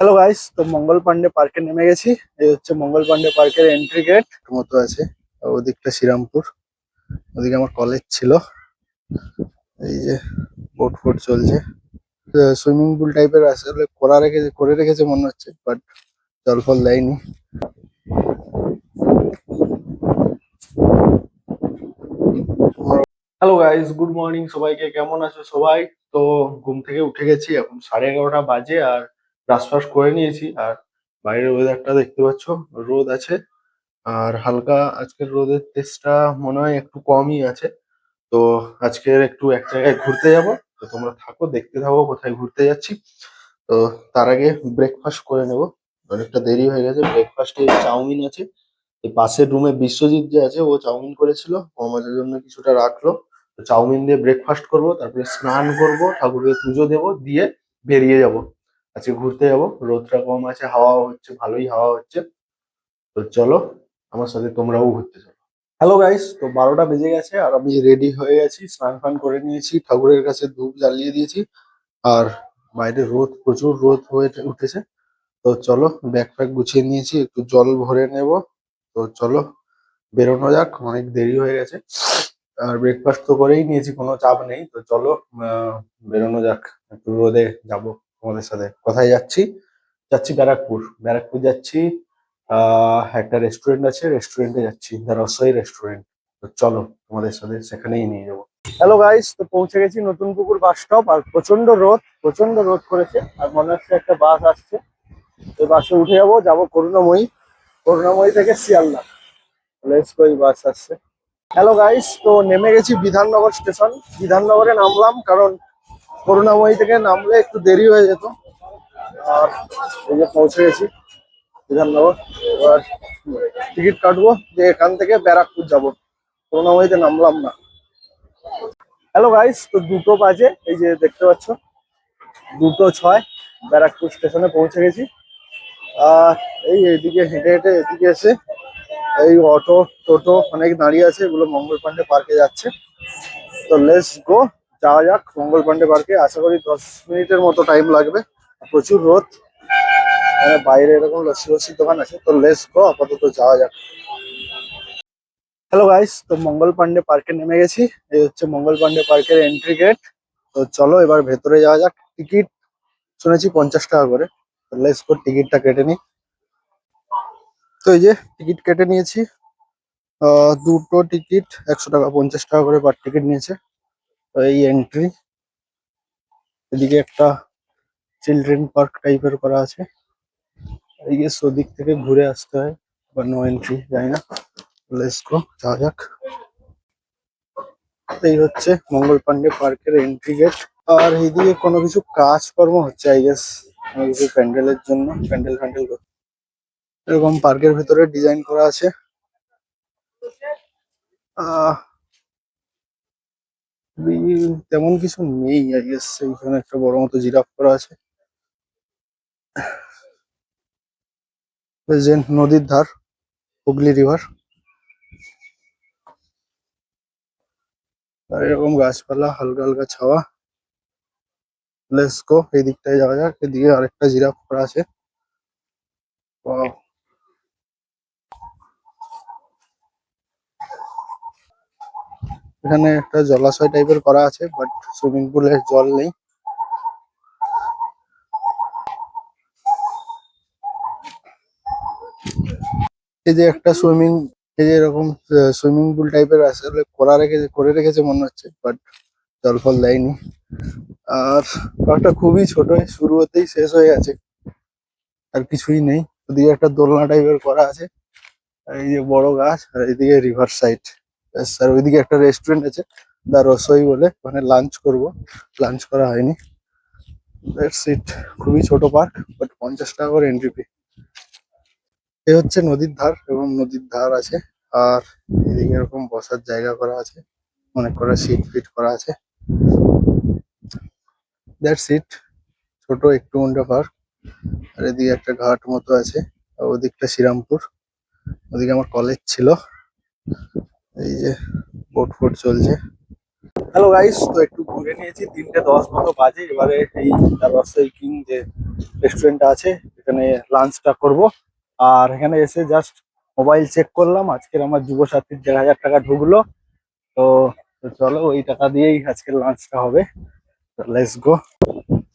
Hello guys, তো মঙ্গল পান্ডে পার্কে নেমে গেছি। এই হচ্ছে মঙ্গল পান্ডে পার্কের এন্ট্রি গেট মতো আছে। আর ওদিকটা শ্রীরামপুর, ওদিকে আমার কলেজ ছিল। এই যে বোট ফোট চলছে, সুইমিং পুল টাইপের আসলে করে রেখেছে মনে হচ্ছে, বাট জল ফল দেয়নি। হ্যালো গাইস, গুড মর্নিং সবাইকে। কেমন আছো সবাই? তো ঘুম থেকে উঠে গেছি, এখন 11:30 বাজে। আর ব্রাশ ফাশ করে নিয়েছি। আর বাইরের ওয়েদারটা দেখতে পাচ্ছ, রোদ আছে। আর হালকা আজকের রোদের তেজটা মনে হয় একটু কমই আছে। তো আজকের একটু এক জায়গায় ঘুরতে যাব। তো তোমরা থাকো, দেখতে থাকো কোথায় ঘুরতে যাচ্ছি। তো তার আগে ব্রেকফাস্ট করে নেব, অনেকটা দেরি হয়ে গেছে। ব্রেকফাস্টে চাউমিন আছে। এই পাশের রুমে বিশ্বজিৎ যে আছে, ও চাউমিন করেছিল, ও আমাদের জন্য কিছুটা রাখলো। তো চাউমিন দিয়ে ব্রেকফাস্ট করব, তারপরে স্নান করব, ঠাকুরকে পুজো দেব, দিয়ে বেরিয়ে যাব। আজকে ঘুরতে যাব, রোদটা কম আছে, হাওয়া হচ্ছে, ভালোই হাওয়া হচ্ছে। তো চলো, আমার সাথে তোমরাও ঘুরতে চলো। হ্যালো গাইস, তো 12টা বেজে গেছে আর আমি রেডি হয়ে গেছি, স্নান ফান করে নিয়েছি, ঠাকুরের কাছে ধূপ জ্বালিয়ে দিয়েছি। আর বাইরে রোদ, প্রচুর রোদ হয়ে উঠেছে। তো চলো, ব্যাগ ফ্যাগ গুছিয়ে নিয়েছি, একটু জল ভরে নেব। তো চলো বেরোনো যাক, অনেক দেরি হয়ে গেছে। আর ব্রেকফাস্ট তো করেই নিয়েছি, কোনো চাপ নেই। তো চলো বেরোনো যাক, একটু রোদে যাব তোমাদের সাথে। কোথায় যাচ্ছি? যাচ্ছি ব্যারাকপুর। ব্যারাকপুর যাচ্ছি। একটা রেস্টুরেন্ট আছে, রেস্টুরেন্টে যাচ্ছি, দ্য রসই রেস্টুরেন্ট। তো চলো তোমাদের সাথে সেখানেই নিয়ে যাবো। হ্যালো গাইস, তো পৌঁছে গেছি নতুন পুকুর বাস স্টপ। আর প্রচন্ড রোদ করেছে, আর মনে হচ্ছে একটা বাস আসছে। ওই বাসে উঠে যাবো, যাবো করুণাময়ী। করুণাময়ী থেকে শিয়ালদা। লেটস গো, এই বাস আসছে। হ্যালো গাইস, তো নেমে গেছি বিধাননগর স্টেশন। বিধাননগরে নামলাম, কারণ করুণাময়ী থেকে নামলে একটু দেরি হয়ে যেত। আর এই যে পৌঁছে গেছি বিধাননগর। এবার টিকিট কাটবো, যে এখান থেকে ব্যারাকপুর যাবো। করুণাময়ীতে নামলাম না। হ্যালো গাইস, তো 2টো বাজে, এই যে দেখতে পাচ্ছ 2:06, ব্যারাকপুর স্টেশনে পৌঁছে গেছি। আর এইদিকে হেঁটে হেঁটে এদিকে এসে এই অটো টোটো অনেক দাঁড়িয়ে আছে, এগুলো মঙ্গল পান্ডে পার্কে যাচ্ছে। তো লেটস গো, যাওয়া যাক মঙ্গল পান্ডে পার্কে। আশা করি 10 মিনিটের মতো টাইম লাগবে। প্রচুর রোদ, বাইরে এরকম লস্যি লস্যির দোকান আছে। তো লেটস গো, আপাতত যাওয়া যাক। হ্যালো গাইস, তো মঙ্গল পান্ডে পার্কে নেমে গেছি। এই হচ্ছে মঙ্গল পান্ডে পার্কের এন্ট্রি গেট। তো চলো এবার ভেতরে যাওয়া যাক। টিকিট শুনেছি 50 টাকা করে। তো লেটস গো, টিকিটটা কেটে নিই। তো এই যে টিকিট কেটে নিয়েছি। দুটো টিকিট 100 টাকা, 50 টাকা করে পার টিকিট নিয়েছে। তো এই এন্ট্রি। এদিকে একটা চিলড্রেন পার্ক টাইপের করা আছে। এই যে ওদিক থেকে ঘুরে আসতে হয়, বা নো এন্ট্রি, জানি না। লেটস গো, যাওয়া যাক। এই হচ্ছে মঙ্গল পান্ডে পার্কের এন্ট্রি গেট। আর এইদিকে কোনো কিছু কাজকর্ম হচ্ছে, আই গেস কোনো কিছু প্যান্ডেলের জন্য, প্যান্ডেল ফ্যান্ডেল এরকম পার্কের ভিতরে ডিজাইন করা আছে। আহ তেমন কিছু নেই, আই গেস। এইখানে একটা বড় মতো জিরাফ করা আছে। এই যে নদীর ধার, হুগলি রিভার। আর এরকম গাছপালা, হালকা হালকা ছাওয়া। লেটস গো, এই দিকটায় যাওয়া যাক। এদিকে আরেকটা জিরাফ করা আছে। Wow! এখানে একটা জলাশয় টাইপের করা আছে, বাট সুইমিং পুলের জল নেই। এই যে একটা এই যে এরকম সুইমিং পুল টাইপের আসলে করে রেখেছে মনে হচ্ছে, বাট জল ফল দেয়নি। আর পার্কটা খুবই ছোট, শুরু হতেই শেষ হয়ে গেছে, আর কিছুই নেই। ওদিকে একটা দোলনা টাইপের করা আছে, আর এই যে বড় গাছ, আর এইদিকে রিভার সাইড। আর ওইদিকে একটা রেস্টুরেন্ট আছে, দা রসই বলে, মানে লাঞ্চ করব। লাঞ্চ করা হয়নি। That's it. খুবই ছোট পার্ক, বাট 50 টাকা করে এন্ট্রি ফি। এ হচ্ছে নদীর ধার, এবং নদীর ধার আছে। আর এদিকে এরকম বসার জায়গা করা আছে, অনেক কটা সিট ফিট করা আছে। That's it. ছোট একটু মুন্ডা পার্ক। আর এদিকে একটা ঘাট মতো আছে। আর ওদিকটা শ্রীরামপুর, ওদিকে আমার কলেজ ছিল। এই যে বোট ফোট চলছে। হ্যালো গাইস, তো একটু ঘুরে নিয়েছি, 3:10 মতো বাজে। এবারে এই রসই কিং যে রেস্টুরেন্টটা আছে, এখানে লাঞ্চটা করব। আর এখানে এসে জাস্ট মোবাইল চেক করলাম, আজকের আমার যুবসাথীর 1,500 টাকা ঢুকলো। তো তো চলো ওই টাকা দিয়েই আজকের লাঞ্চটা হবে। Let's go.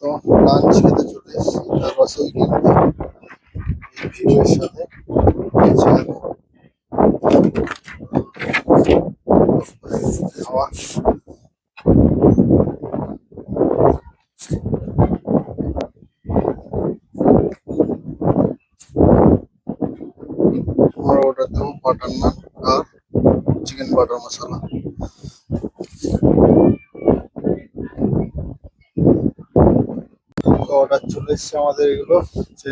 তো লাঞ্চ খেতে চলে এসেছি রসই কিনতে ভিউয়ের সাথে। খাওয়া আমার অর্ডার দেবো বাটার নান আর চিকেন বাটার মশলা। তো অর্ডার চলে এসছে আমাদের, এগুলো হচ্ছে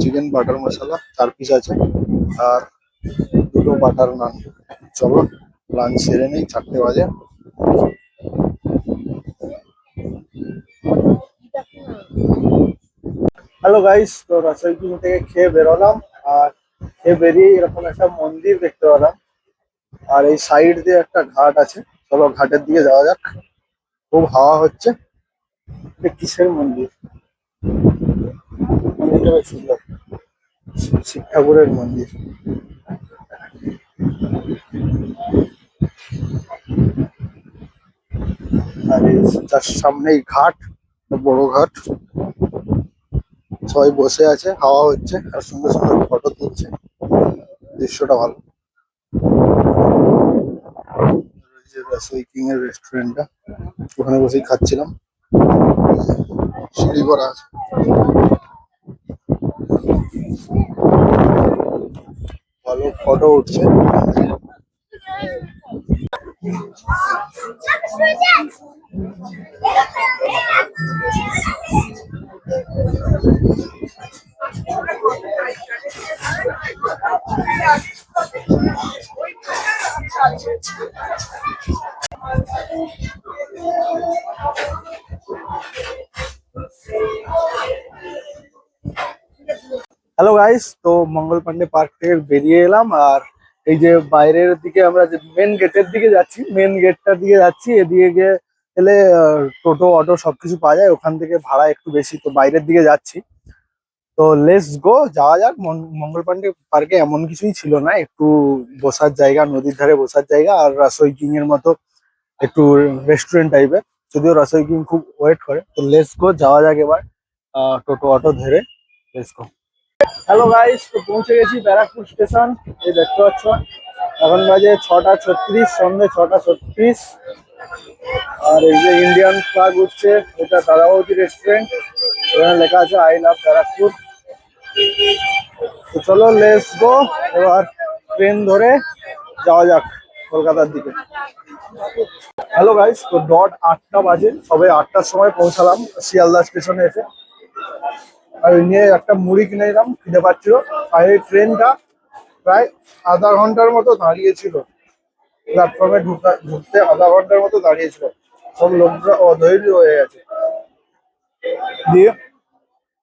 চিকেন বাটার মশলা 4 পিস আছে আর 2টো বাটার নান। চলো লাঞ্চ সেরে নেই, 4টে বাজে। হ্যালো গাইস, তো রাসেল কিং থেকে খেয়ে বেরোলাম। আর খেয়ে বেরিয়ে এরকম একটা মন্দির দেখতে পেলাম। আর এই সাইড দিয়ে একটা ঘাট আছে, চলো ঘাটের দিকে যাওয়া যাক। খুব হাওয়া হচ্ছে। এটা কিসের মন্দির? মন্দিরটা বেশ সুন্দর, শিব ঠাকুরের মন্দির। আর এই তার সামনেই ঘাট, বড় ঘাট। সবাই বসে আছে, হাওয়া হচ্ছে আর সুন্দর সুন্দর ফটো তুলছে, দৃশ্যটা ভালো। রাসেল কিং এর রেস্টুরেন্টটা, ওখানে বসেই খাচ্ছিলাম। সিঁড়ি করা আছে, ভালো ফটো উঠছে। হ্যালো গাইস, তো মঙ্গল পান্ডে পার্ক থেকে বেরিয়ে এলাম। আর এই যে বাইরের দিকে আমরা যে মেন গেটের দিকে যাচ্ছি, মেন গেটটার দিকে যাচ্ছি। এদিকে গিয়ে এলে টোটো অটো সবকিছু পাওয়া যায়, ওখান থেকে ভাড়া একটু বেশি। তো বাইরের দিকে যাচ্ছি, তো লেটস গো, যাওয়া যাক। মঙ্গল পান্ডে পার্কে এমন কিছুই ছিল না, একটু বসার জায়গা, নদীর ধারে বসার জায়গা আর রাসোই কিং এর মতো একটু রেস্টুরেন্ট টাইপের। যদিও রাসোই কিং খুব ওয়েট করে। তো লেটস গো, যাওয়া যাক এবার টোটো অটো ধরে। Let's go. হ্যালো গাইস, তো পৌঁছে গেছি ব্যারাকপুর স্টেশন। এই দেখতে পাচ্ছ, এখন বাজে 6টা 36, সন্ধ্যে 6টা 36। আর এই যে ইন্ডিয়ান ফ্ল্যাগ উঠছে, এটা দাদাবৌদি রেস্টুরেন্ট। এখানে লেখা আছে আই লাভ ব্যারাকপুর। তো চলো লেটস গো, এবার ট্রেন ধরে যাওয়া যাক কলকাতার দিকে। হ্যালো গাইস, তো ডট 8টা বাজে, সবে 8টার সময় পৌঁছালাম শিয়ালদা স্টেশনে এসে। আর ওই নিয়ে একটা মুড়ি কিনে নিলাম, খিদে পাচ্ছিল। আর এই ট্রেনটা প্রায় আধা ঘন্টার মতো দাঁড়িয়েছিল, প্ল্যাটফর্মে ঢুকতে আধা ঘন্টার মতো দাঁড়িয়েছিল। সব লোকরা অধৈর্য হয়ে গেছে। দিয়ে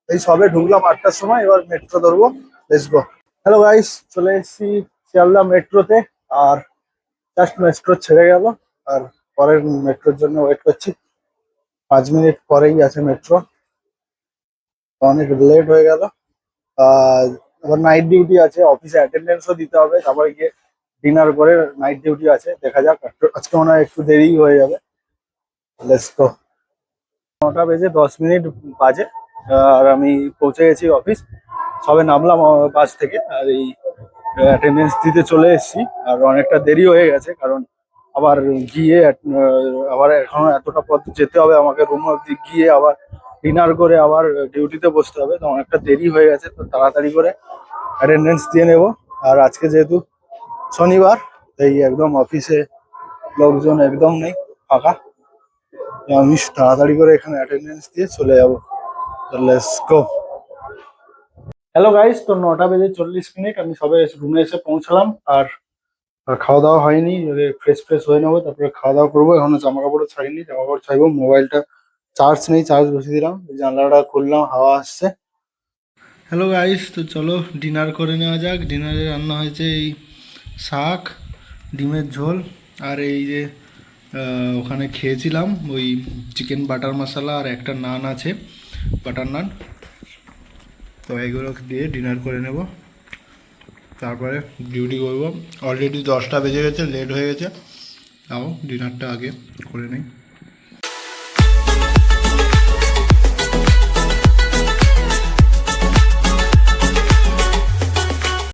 এই সবে ঢুকলাম 8টার সময়, এবার মেট্রো ধরবো। Let's go. হ্যালো গাইস, চলে এসেছি শিয়ালদা মেট্রোতে। আর জাস্ট মেট্রো ছেড়ে গেল, আর পরের মেট্রোর জন্য ওয়েট করছি। 5 মিনিট পরেই আছে মেট্রো। অনেক লেট হয়ে গেল। আবার নাইট ডিউটি আছে, অফিসে অ্যাটেন্ডেন্সও দিতে হবে। তারপরে গিয়ে ডিনার করে নাইট ডিউটি আছে, দেখা যাক। আজকে মনে হয় একটু দেরি হয়ে যাবে। Let's go. 9টা বেজে 10 মিনিট বাজে। আর আমি পৌঁছে গেছি অফিস। সবে নামলাম বাস থেকে, আর এই অ্যাটেন্ডেন্স দিতে চলে এসেছি। আর অনেকটা দেরি হয়ে গেছে, কারণ আবার গিয়ে আবার এখনো এতটা পথ যেতে হবে আমাকে, রুম অব্দি গিয়ে আবার ডিনার করে আবার ডিউটিতে বসতে হবে। তো অনেকটা দেরি হয়ে গেছে, তো তাড়াতাড়ি করে অ্যাটেন্ডেন্স দিয়ে নেব। আর আজকে যেহেতু শনিবার, এই একদম অফিসে লোকজন একদম নেই, ফাঁকা। তো আমি তাড়াতাড়ি করে এখানে অ্যাটেন্ডেন্স দিয়ে চলে যাবো। Let's go. হ্যালো গাইস, তো 9টা বেজে 40 মিনিট আমি সবে রুমে এসে পৌঁছালাম। আর খাওয়া দাওয়া হয়নি, ফ্রেশ ফ্রেশ হয়ে নেবো, তারপরে খাওয়া দাওয়া করবো। এখনো জামা কাপড়ও ছাড়িনি, জামা কাপড় ছাড়বো। মোবাইলটা চার্জ নেই, চার্জ বসিয়ে দিলাম। জানলাটা খুললাম, হাওয়া আসছে। হ্যালো গাইস, তো চলো ডিনার করে নেওয়া যাক। ডিনারে রান্না হয়েছে এই শাক, ডিমের ঝোল, আর এই যে ওখানে খেয়েছিলাম ওই চিকেন বাটার মশলা, আর একটা নান আছে, বাটার নান। তো এগুলো দিয়ে ডিনার করে নেব, তারপরে ডিউটি করব। অলরেডি 10টা বেজে গেছে, লেট হয়ে গেছে, তাও ডিনারটা আগে করে নিই।